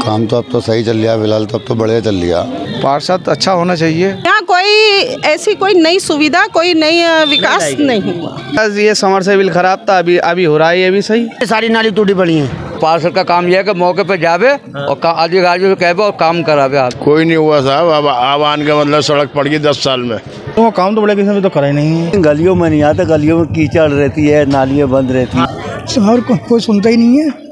काम तो अब तो सही चल रहा है, फिलहाल तो अब तो बढ़िया चल रहा। पार्षद अच्छा होना चाहिए। यहाँ कोई ऐसी कोई नई सुविधा, कोई नई विकास नहीं हुआ। ये समर से बिल खराब था, अभी हो रहा है, ये भी सही। सारी नाली टूटी पड़ी है। पार्षद का काम यह है कि मौके पे जावे और अधिकारियों को कहे और काम करावे। आप कोई नहीं हुआ साहब, अब आने का मतलब सड़क पड़ गई 10 साल में। तो काम तो बड़े किसी में तो करा ही नहीं है। गलियों में नहीं आता, गलियों में कीचड़ रहती है, नालियाँ बंद रहती है। शहर को कोई सुनता ही नहीं है।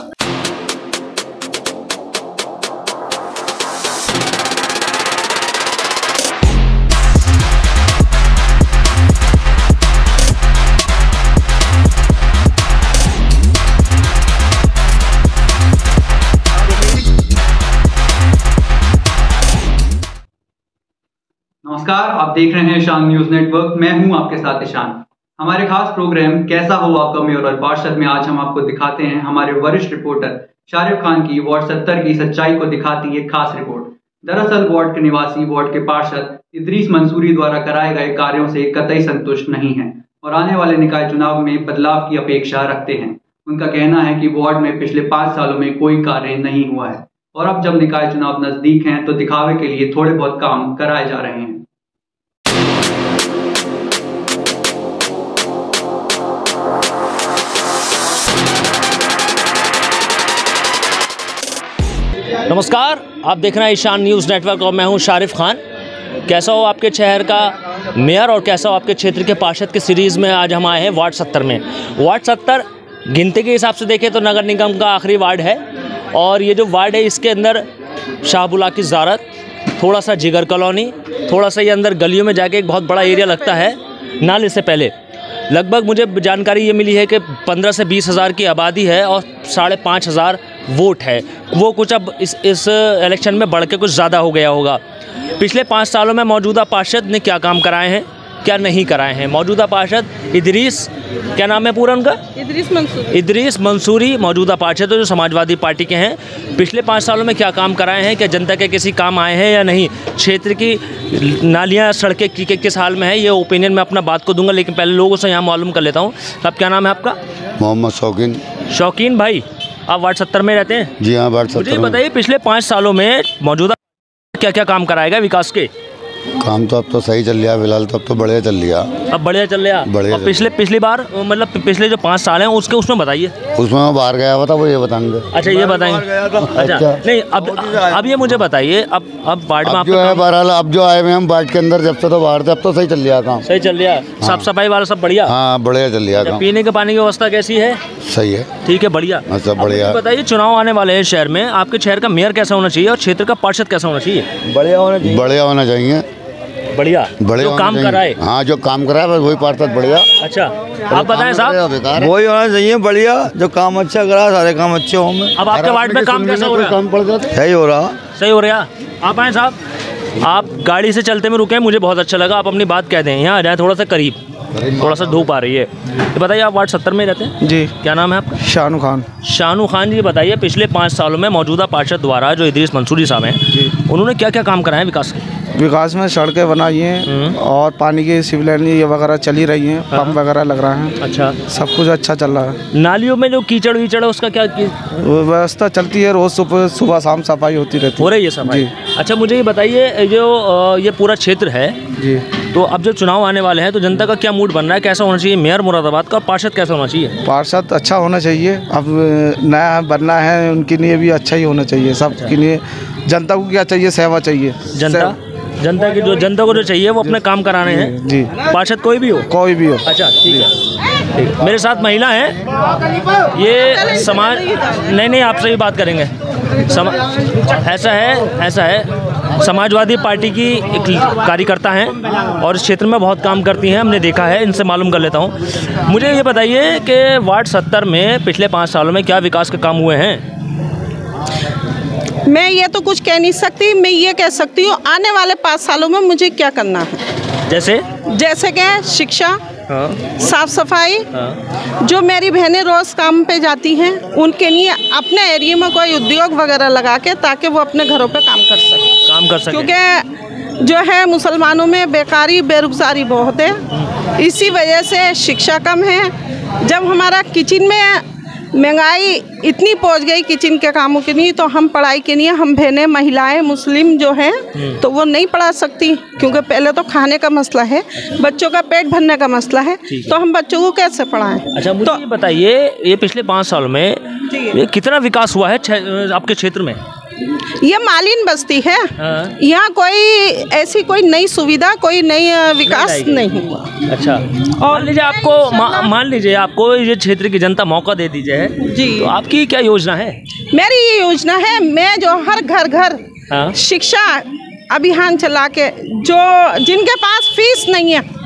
नमस्कार, आप देख रहे हैं ईशान न्यूज नेटवर्क। मैं हूं आपके साथ ईशान। हमारे खास प्रोग्राम कैसा हो आपका मेयर और पार्षद में आज हम आपको दिखाते हैं हमारे वरिष्ठ रिपोर्टर शारिफ खान की वार्ड 70 की सच्चाई को दिखाती एक खास रिपोर्ट। दरअसल वार्ड के निवासी वार्ड के पार्षद इदरीस मंसूरी द्वारा कराए गए कार्यों से कतई संतुष्ट नहीं है और आने वाले निकाय चुनाव में बदलाव की अपेक्षा रखते हैं। उनका कहना है कि वार्ड में पिछले 5 सालों में कोई कार्य नहीं हुआ है और अब जब निकाय चुनाव नजदीक हैं तो दिखावे के लिए थोड़े बहुत काम कराए जा रहे हैं। नमस्कार, आप देख रहे हैं ईशान न्यूज़ नेटवर्क और मैं हूं शारिफ खान। कैसा हो आपके शहर का मेयर और कैसा हो आपके क्षेत्र के पार्षद के सीरीज़ में आज हम आए हैं वार्ड 70 में। वार्ड 70 गिनती के हिसाब से देखें तो नगर निगम का आखिरी वार्ड है और ये जो वार्ड है इसके अंदर शाहबुला की ज़ारत, थोड़ा सा जिगर कॉलोनी, थोड़ा सा ये अंदर गलियों में जाके एक बहुत बड़ा एरिया लगता है नाले से पहले। लगभग मुझे जानकारी ये मिली है कि 15 से 20 हज़ार की आबादी है और 5,500 वोट है। वो कुछ अब इस इलेक्शन में बढ़ के कुछ ज़्यादा हो गया होगा। पिछले 5 सालों में मौजूदा पार्षद ने क्या काम कराए हैं, क्या नहीं कराए हैं। मौजूदा पार्षद इदरीस, क्या नाम है पूरा उनका? इदरीस मंसूरी मौजूदा पार्षद जो समाजवादी पार्टी के हैं। पिछले 5 सालों में क्या काम कराए हैं, क्या जनता के किसी काम आए हैं या नहीं, क्षेत्र की नालियाँ सड़कें किस हाल में है, ये ओपिनियन मैं अपना बात को दूंगा। लेकिन पहले लोगों से यहाँ मालूम कर लेता हूँ। अब क्या नाम है आपका? मोहम्मद शौकीन। शौकीन भाई, आप वार्ड 70 में रहते हैं? जी हाँ, वार्ड 70। मुझे बताइए पिछले 5 सालों में मौजूदा क्या क्या काम कराएगा विकास के? काम तो अब तो सही चल रहा है, फिलहाल तो अब तो बढ़िया चल रहा। अब बढ़िया चल रहा है। और पिछली बार मतलब पिछले जो 5 साल हैं उसमें बताइए। उसमें मैं बाहर गया हुआ था, वो ये बताएंगे। अच्छा, ये बताएंगे। अच्छा नहीं, अब ये मुझे बताइए, अब वार्ड में आप जो है बहरहाल अब जो आए हुए हम वार्ड के अंदर, जब से तो बाहर थे अब तो सही चल रहा काम। सही चल रहा है। साफ सफाई वाला सब बढ़िया? हाँ, बढ़िया चल रहा काम। पीने के पानी की व्यवस्था कैसी है? सही है। ठीक है, बढ़िया। अच्छा, बढ़िया। बताइए चुनाव आने वाले हैं शहर में, आपके शहर का मेयर कैसा होना चाहिए और क्षेत्र का पार्षद कैसा होना चाहिए? बढ़िया होना चाहिए। बढ़िया होना चाहिए। बढ़िया जो काम कराए। हाँ, जो काम कराए बस वही पार्षद बढ़िया। अच्छा, आप बताएं साहब। वही होना चाहिए बढ़िया, जो काम अच्छा करा, सारे काम अच्छे होंगे। अब आपके वार्ड में काम कैसा हो रहा है? सही हो रहा। सही हो रहा। आप आए साहब, आप गाड़ी से चलते में रुके, मुझे बहुत अच्छा लगा। आप अपनी बात कह दें, यहाँ आ जाए थोड़ा सा करीब, थोड़ा सा धूप आ रही है। तो बताइए, आप वार्ड 70 में रहते हैं? जी। क्या नाम है आपका? शानू खान। शानू खान जी, बताइए पिछले 5 सालों में मौजूदा पार्षद द्वारा जो इदरीस मंसूरी साहब हैं, उन्होंने क्या क्या काम कराए विकास के? विकास में सड़कें बनाई हैं और पानी की सिविल लाइन ये वगैरह चली रही हैं, पंप वगैरह लग रहा है। अच्छा, सब कुछ अच्छा चल रहा है। नालियों में जो कीचड़ वीचड़ है उसका क्या व्यवस्था चलती है? रोज सुबह शाम सफाई होती रहती है। हो रही है सफाई? अच्छा, मुझे ये बताइए, जो ये पूरा क्षेत्र है जी, तो अब जब चुनाव आने वाले हैं तो जनता का क्या मूड बन रहा है? कैसा होना चाहिए मेयर मुरादाबाद का, पार्षद कैसा होना चाहिए? पार्षद अच्छा होना चाहिए। अब नया बनना है, उनके लिए भी अच्छा ही होना चाहिए। सबके लिए जनता को क्या चाहिए? सेवा चाहिए। जनता को जो चाहिए वो अपने काम कराने हैं जी। पार्षद कोई भी हो? कोई भी हो। अच्छा, ठीक है। मेरे साथ महिला है, ये समाज नहीं आपसे भी बात करेंगे। ऐसा है, समाजवादी पार्टी की एक कार्यकर्ता हैं और इस क्षेत्र में बहुत काम करती हैं, हमने देखा है। इनसे मालूम कर लेता हूँ। मुझे ये बताइए कि वार्ड 70 में पिछले 5 सालों में क्या विकास के काम हुए हैं? मैं ये तो कुछ कह नहीं सकती। मैं ये कह सकती हूँ आने वाले 5 सालों में मुझे क्या करना है। जैसे कि शिक्षा, साफ सफाई, जो मेरी बहनें रोज़ काम पे जाती हैं उनके लिए अपने एरिया में कोई उद्योग वगैरह लगा के, ताकि वो अपने घरों पे काम कर सके। क्योंकि जो है मुसलमानों में बेकारी बेरोजगारी बहुत है, इसी वजह से शिक्षा कम है। जब हमारा किचन में महंगाई इतनी पहुंच गई किचन के कामों के लिए, तो हम पढ़ाई के लिए हम बहनें महिलाएं मुस्लिम जो हैं तो वो नहीं पढ़ा सकती, क्योंकि पहले तो खाने का मसला है, बच्चों का पेट भरने का मसला है, तो हम बच्चों को कैसे पढ़ाएं। अच्छा, मुझे ये बताइए, ये पिछले 5 साल में ये कितना विकास हुआ है आपके क्षेत्र में? ये मालिन बस्ती है, यहाँ कोई ऐसी कोई नई सुविधा, कोई नई विकास नहीं हुआ। अच्छा, और मान लीजिए आपको ये क्षेत्र की जनता मौका दे दीजिए जी, तो आपकी क्या योजना है? मेरी ये योजना है, मैं जो हर घर शिक्षा अभियान चला के, जो जिनके पास फीस नहीं है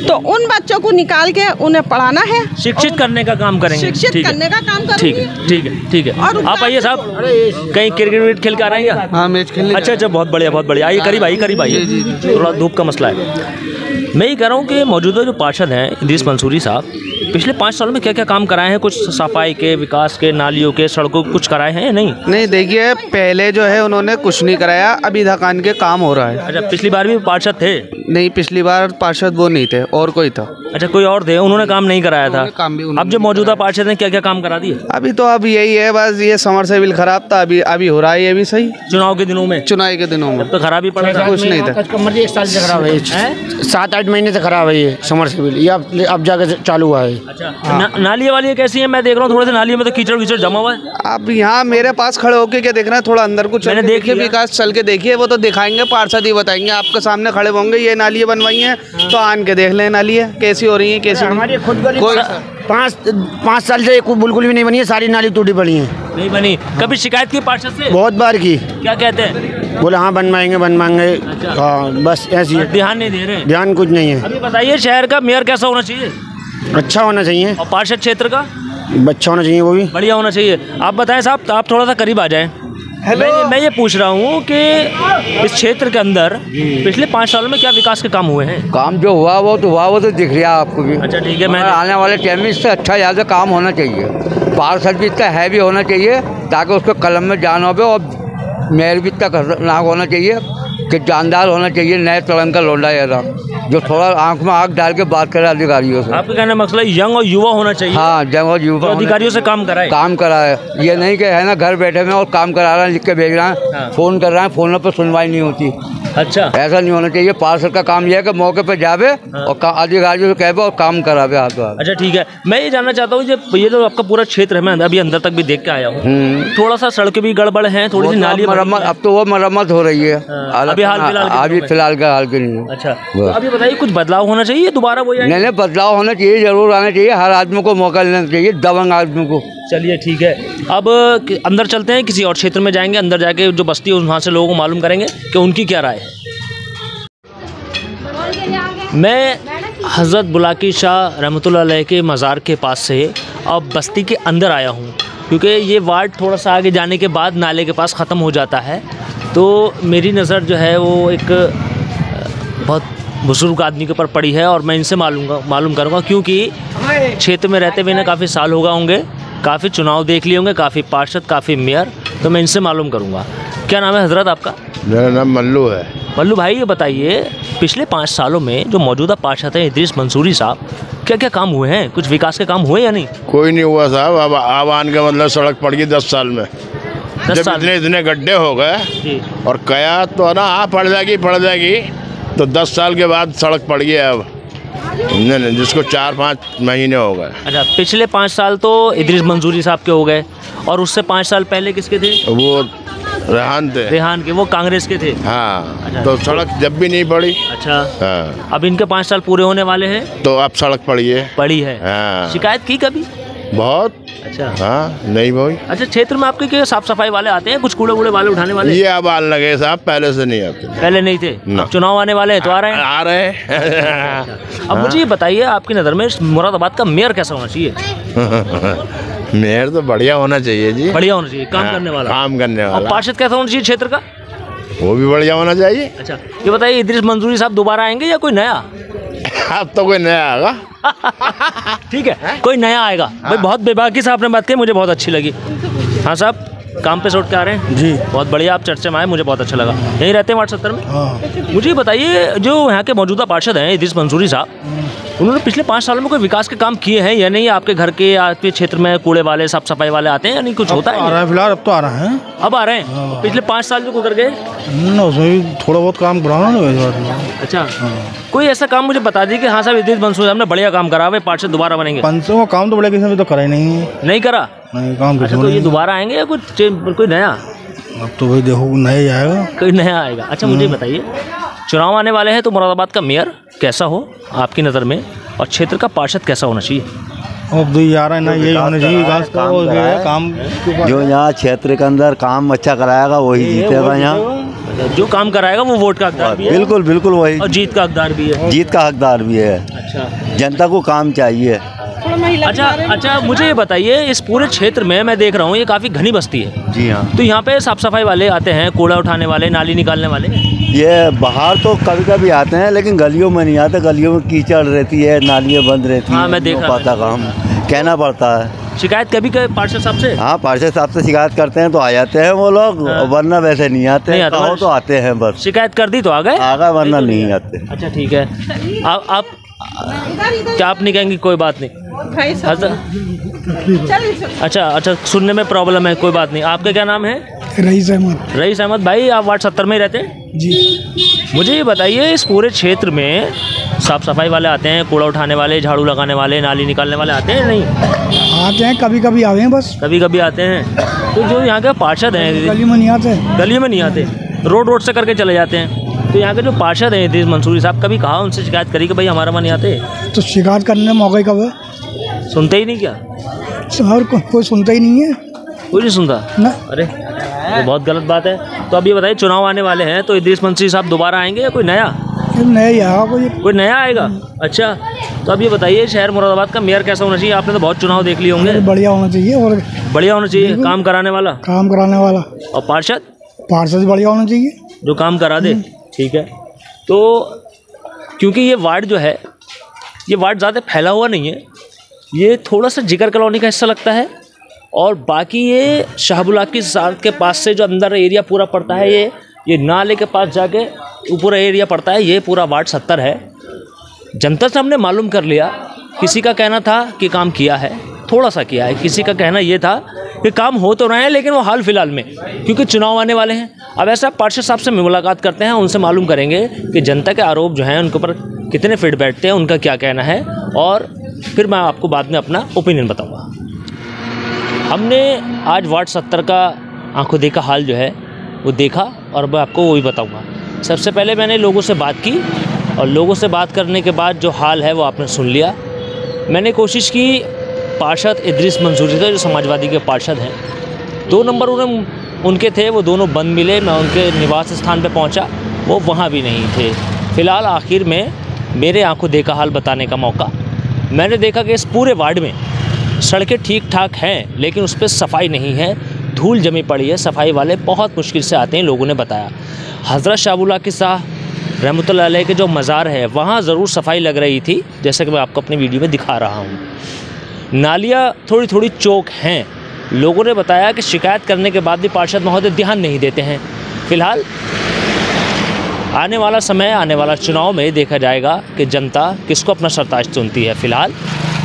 तो उन बच्चों को निकाल के उन्हें पढ़ाना है, शिक्षित करने का काम करेंगे। शिक्षित करने का काम करेंगे। ठीक है। और आप आइए साहब, कहीं क्रिकेट खेल के आ रहे हैं? हाँ, मैच खेलने। अच्छा, बहुत बढ़िया। आइए, करीब आइए। थोड़ा धूप का मसला है। मैं ये कह रहा हूँ कि मौजूदा जो पार्षद हैं इदरीस मंसूरी साहब, पिछले 5 सालों में क्या क्या काम कराए हैं? कुछ सफाई के, विकास के, नालियों के, सड़कों कुछ कराए हैं या नहीं? देखिए, पहले जो है उन्होंने कुछ नहीं कराया, अभी धकान के काम हो रहा है। अच्छा, पिछली बार भी पार्षद थे? नहीं, पिछली बार पार्षद वो नहीं थे, और कोई था। अच्छा, कोई और थे, उन्होंने काम नहीं कराया था। काम भी अब जो मौजूदा पार्षद ने क्या क्या काम करा दिए? अभी तो अब यही है, बस ये समरसेबिल खराब था, अभी हो रहा है ये भी सही। चुनाव के दिनों में तो खराब ही पड़ा था, कुछ नहीं था। 1 साल से खराब है, 7-8 महीने से खराब है ये समरसेबिल, ये अब जाकर चालू हुआ है। अच्छा, नालियाँ वाली कैसी है? मैं देख रहा हूँ थोड़े से नालियों में तो कीचड़ जमा हुआ है। अब यहाँ मेरे पास खड़े होके क्या देखना है, थोड़ा अंदर कुछ मैंने देखिए, विकास चल के देखिए, वो तो दिखाएंगे, पार्षद ही बताएंगे। आपके सामने खड़े होंगे, ये नालियाँ बनवाई हैं तो आन के देख लें नालियाँ कैसी हो रही हैं, कैसी हमारी खुद गली 5 साल से बिल्कुल भी नहीं बनी है, सारी नाली टूटी पड़ी हैं। नहीं बनी? कभी शिकायत की पार्षद से? बहुत बार की। क्या कहते हैं? बोले हाँ बनवाएंगे। हाँ, बस ऐसी है। ध्यान नहीं दे रहे? ध्यान कुछ नहीं है। अभी बताइए, शहर का मेयर कैसा होना चाहिए? अच्छा होना चाहिए। और पार्षद क्षेत्र का? अच्छा होना चाहिए, वो भी बढ़िया होना चाहिए। आप बताएं साहब, तो आप थोड़ा सा करीब आ जाएं। मैं ये पूछ रहा हूँ कि इस क्षेत्र के अंदर पिछले 5 सालों में क्या विकास के काम हुए हैं? काम जो हुआ वो तो दिख रहा है आपको भी। अच्छा, ठीक है। मैं आने वाले टाइम में इससे अच्छा ज़्यादा काम होना चाहिए, पार्षद भी इतना हैवी होना चाहिए ताकि उसको कलम में जान हो, और मेयर भी इतना खतरनाक होना चाहिए कि जानदार होना चाहिए, नए तड़ंग का लौंडा ऐसा जो थोड़ा आंख में आंख डाल के बात करे अधिकारियों से। आपका कहने का मसला यंग और युवा होना चाहिए? हाँ, यंग और युवा, तो अधिकारियों से काम कराए। ये नहीं कि है ना घर बैठे में और काम करा रहे हैं, लिख के भेज रहे हैं। हाँ। फ़ोन कर रहे हैं, फ़ोन पर सुनवाई नहीं होती। अच्छा, ऐसा नहीं होना चाहिए। पार्षद का काम यह है कि मौके पर जावे और अधिकारियों से कहे और काम करावे हाथ। अच्छा, ठीक है। मैं ये जानना चाहता हूँ, ये तो आपका पूरा क्षेत्र है, मैं अभी अंदर तक भी देख के आया हूँ, थोड़ा सा सड़कें भी गड़बड़ हैं, थोड़ी सी नाली मरम्मत, अब तो वो मरम्मत हो रही है अभी फिलहाल के नहीं। अच्छा, तो अभी बताइए, कुछ बदलाव होना चाहिए दोबारा? वो नहीं, बदलाव होना चाहिए, जरूर आना चाहिए, हर आदमी को मौका लेना चाहिए, दबंग आदमी को। चलिए, ठीक है। अब अंदर चलते हैं, किसी और क्षेत्र में जाएंगे, अंदर जाके जो बस्ती है वहाँ से लोगों को मालूम करेंगे कि उनकी क्या राय है। मैं हज़रत बुलाकी शाह रहमतुल्लाह अलैह के मज़ार के पास से अब बस्ती के अंदर आया हूँ, क्योंकि ये वार्ड थोड़ा सा आगे जाने के बाद नाले के पास ख़त्म हो जाता है। तो मेरी नज़र जो है वो एक बहुत बुज़ुर्ग आदमी के ऊपर पड़ी है, और मैं इनसे मालूम करूँगा, क्योंकि क्षेत्र में रहते हुए इन्हें काफ़ी साल हो गए होंगे, काफ़ी चुनाव देख लिए होंगे, काफ़ी पार्षद, काफ़ी मेयर, तो मैं इनसे मालूम करूँगा। क्या नाम है हज़रत आपका? मेरा नाम मल्लू है। मल्लू भाई, ये बताइए, पिछले 5 सालों में जो मौजूदा पार्षद हैं इदरीस मंसूरी साहब, क्या क्या काम हुए हैं? कुछ विकास के काम हुए या नहीं? कोई नहीं हुआ साहब। अब आवान का मतलब सड़क पड़ गई 10 साल में। 10 साल इतने गड्ढे हो गए और कया तो ना पड़ जाएगी, तो 10 साल के बाद सड़क पड़ गई अब नहीं, जिसको 4-5 महीने हो गए। अच्छा, पिछले 5 साल तो इदरीस मंसूरी साहब के हो गए, और उससे 5 साल पहले किसके थे? वो रेहान के, वो कांग्रेस के थे। हाँ। अच्छा। तो सड़क जब भी नहीं पड़ी। अच्छा। हाँ। अब इनके 5 साल पूरे होने वाले हैं, तो अब सड़क पड़ी है। हाँ। शिकायत की कभी? बहुत। अच्छा। हाँ, नहीं भाई। अच्छा, क्षेत्र में आपके क्या साफ सफाई वाले आते हैं? कुछ कूड़े वाले उठाने वाले? ये अब आने लगे साहब, पहले से नहीं आते। पहले नहीं थे? अब चुनाव आने वाले हैं तो आ रहे हैं। अब मुझे ये बताइए, आपकी नज़र में मुरादाबाद का मेयर कैसा होना चाहिए? मेयर तो बढ़िया होना चाहिए जी। बढ़िया होना चाहिए, काम करने वाला। और पार्षद कैसा होना चाहिए क्षेत्र का? वो भी बढ़िया होना चाहिए। अच्छा, ये बताइए, इदरीस मंसूरी साहब दोबारा आएंगे या कोई नया? अब तो कोई नया आएगा। ठीक है, कोई नया आएगा। भाई, बहुत बेबाकी से आपने बात की, मुझे बहुत अच्छी लगी। हाँ साहब, काम पे छोड़ के आ रहे हैं जी। बहुत बढ़िया, आप चर्चा में आए, मुझे बहुत अच्छा लगा। यहीं रहते हैं वार्ड 70 में? हाँ। मुझे बताइए, जो यहाँ के मौजूदा पार्षद हैं इद्रिस मंसूरी साहब, उन्होंने पिछले 5 सालों में कोई विकास के काम किए हैं या नहीं? आपके घर के, आपके क्षेत्र में कूड़े वाले, साफ सफाई वाले आते हैं या नहीं? कुछ होता है? आ रहा है फिलहाल, अब तो आ रहे हैं। अब आ रहे हैं? पिछले 5 साल जो गुजर गए उसमें भी थोड़ा बहुत काम कराना ना। अच्छा, कोई ऐसा काम मुझे बता दीजिए कि हाँ साहब इद्रिस मंसूरी साहब ने बढ़िया काम करा, वे पार्षद दोबारा बनेंगे। 500 का काम तो बड़े किसी ने तो करा ही नहीं करा? नहीं काम। अच्छा, तो ये दोबारा आएंगे या कोई नया? अब तो भाई देखो नया आएगा, कोई नया आएगा। अच्छा, मुझे बताइए, चुनाव आने वाले हैं तो मुरादाबाद का मेयर कैसा हो आपकी नज़र में, और क्षेत्र का पार्षद कैसा होना चाहिए? अब तो यार है ना, यही होना चाहिए विकास का काम। जो यहाँ क्षेत्र के अंदर काम अच्छा कराएगा वही जीतेगा। यहाँ जो काम कराएगा वो वोट का हकदार भी है। बिल्कुल बिल्कुल वही, और जीत का हकदार भी है। जीत का हकदार भी है। अच्छा, जनता को काम चाहिए। अच्छा, मुझे ये बताइए, इस पूरे क्षेत्र में मैं देख रहा हूँ ये काफ़ी घनी बस्ती है। जी हाँ। तो यहाँ पे साफ सफाई वाले आते हैं, कूड़ा उठाने वाले, नाली निकालने वाले? ये बाहर तो कभी कभी आते हैं, लेकिन गलियों में नहीं आते। गलियों में कीचड़ रहती है, नालियाँ बंद रहती हाँ, है, मैं देख रहा पाता काम कहना पड़ता है। शिकायत कभी पार्षद साहब से? हाँ, पार्षद साहब से शिकायत करते हैं तो आ जाते हैं वो लोग, वरना वैसे नहीं आते। नहीं आता, तो आते हैं बस। शिकायत कर दी तो आ गए, वरना नहीं आते। अच्छा ठीक है। आप क्या आप नहीं कहेंगी? कोई बात नहीं। अच्छा, सुनने में प्रॉब्लम है, कोई बात नहीं। आपका क्या नाम है? रईस अहमद। रईस अहमद भाई, आप वार्ड 70 में ही रहते हैं? जी। मुझे ये बताइए, इस पूरे क्षेत्र में साफ सफाई वाले आते हैं, कूड़ा उठाने वाले, झाड़ू लगाने वाले, नाली निकालने वाले आते हैं नहीं? आते हैं, कभी कभी आते हैं, बस कभी कभी आते हैं। तो जो यहाँ के पार्षद हैं, गली में नहीं आते। गली में नहीं आते, रोड से करके चले जाते हैं। तो यहाँ के जो पार्षद हैं इद्रिस मंसूरी साहब, कभी कहा उनसे शिकायत करी कि भाई हमारा मन नहीं आते? तो शिकायत करने में मौका ही कब है? सुनते ही नहीं क्या? और कोई सुनता ही नहीं है। कोई नहीं सुनता ना। अरे ये बहुत गलत बात है। तो अब ये बताइए, चुनाव आने वाले हैं तो इद्रिस मंसूरी साहब दोबारा आएंगे या कोई नया? नया ही आएगा, कोई नया आएगा। अच्छा, तो अब ये बताइए, शहर मुरादाबाद का मेयर कैसा होना चाहिए? आपने तो बहुत चुनाव देख लिए होंगे। बढ़िया होना चाहिए। और बढ़िया होना चाहिए, काम कराने वाला। और पार्षद बढ़िया होना चाहिए, जो काम करा दे। ठीक है। तो क्योंकि ये वार्ड जो है, ये वार्ड ज़्यादा फैला हुआ नहीं है, ये थोड़ा सा जिगर कॉलोनी का हिस्सा लगता है, और बाकी ये शाहबुलाक की सड़क के पास से जो अंदर एरिया पूरा पड़ता है, ये नाले के पास जाके पूरा एरिया पड़ता है, ये पूरा वार्ड 70 है। जनता से हमने मालूम कर लिया, किसी का कहना था कि काम किया है, थोड़ा सा किया है, किसी का कहना ये था कि काम हो तो रहे हैं लेकिन वो हाल फिलहाल में, क्योंकि चुनाव आने वाले हैं। अब ऐसा पार्षद साहब से मुलाकात करते हैं, उनसे मालूम करेंगे कि जनता के आरोप जो हैं उनके ऊपर कितने फिट बैठते हैं, उनका क्या कहना है, और फिर मैं आपको बाद में अपना ओपिनियन बताऊँगा। हमने आज वार्ड 70 का आंखों देखा हाल जो है वो देखा, और मैं आपको वो भी बताऊँगा। सबसे पहले मैंने लोगों से बात की, और लोगों से बात करने के बाद जो हाल है वो आपने सुन लिया। मैंने कोशिश की पार्षद इद्रिस मंसूरी थे, जो समाजवादी के पार्षद हैं, 2 नंबर उनके थे, वो दोनों बंद मिले। मैं उनके निवास स्थान पर पहुंचा, वो वहाँ भी नहीं थे। फ़िलहाल आखिर में मेरे आंखों देखा हाल बताने का मौका, मैंने देखा कि इस पूरे वार्ड में सड़कें ठीक ठाक हैं, लेकिन उस पर सफाई नहीं है, धूल जमी पड़ी है। सफाई वाले बहुत मुश्किल से आते हैं, लोगों ने बताया। हज़रत शाहबुलाक की शाह रहमतुल्लाह अलैह के जो मज़ार है, वहाँ ज़रूर सफाई लग रही थी, जैसे कि मैं आपको अपनी वीडियो में दिखा रहा हूँ। नालियाँ थोड़ी थोड़ी चौक हैं। लोगों ने बताया कि शिकायत करने के बाद भी पार्षद महोदय ध्यान नहीं देते हैं। फ़िलहाल आने वाला समय, आने वाला चुनाव में देखा जाएगा कि जनता किसको अपना सरताज चुनती है। फ़िलहाल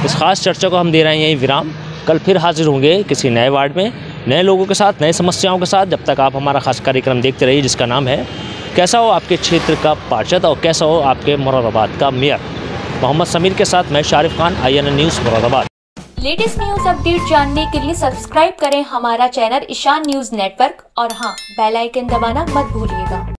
इस खास चर्चा को हम दे रहे हैं यहीं विराम। कल फिर हाजिर होंगे किसी नए वार्ड में, नए लोगों के साथ, नए समस्याओं के साथ। जब तक आप हमारा खास कार्यक्रम देखते रहिए, जिसका नाम है कैसा हो आपके क्षेत्र का पार्षद और कैसा हो आपके मुरादाबाद का मेयर। मोहम्मद समीर के साथ मैं Sharif Khan, INN news Moradabad. Latest news update जानने के लिए सब्सक्राइब करें हमारा चैनल ईशान न्यूज नेटवर्क, और हाँ, बेल आइकन दबाना मत भूलिएगा।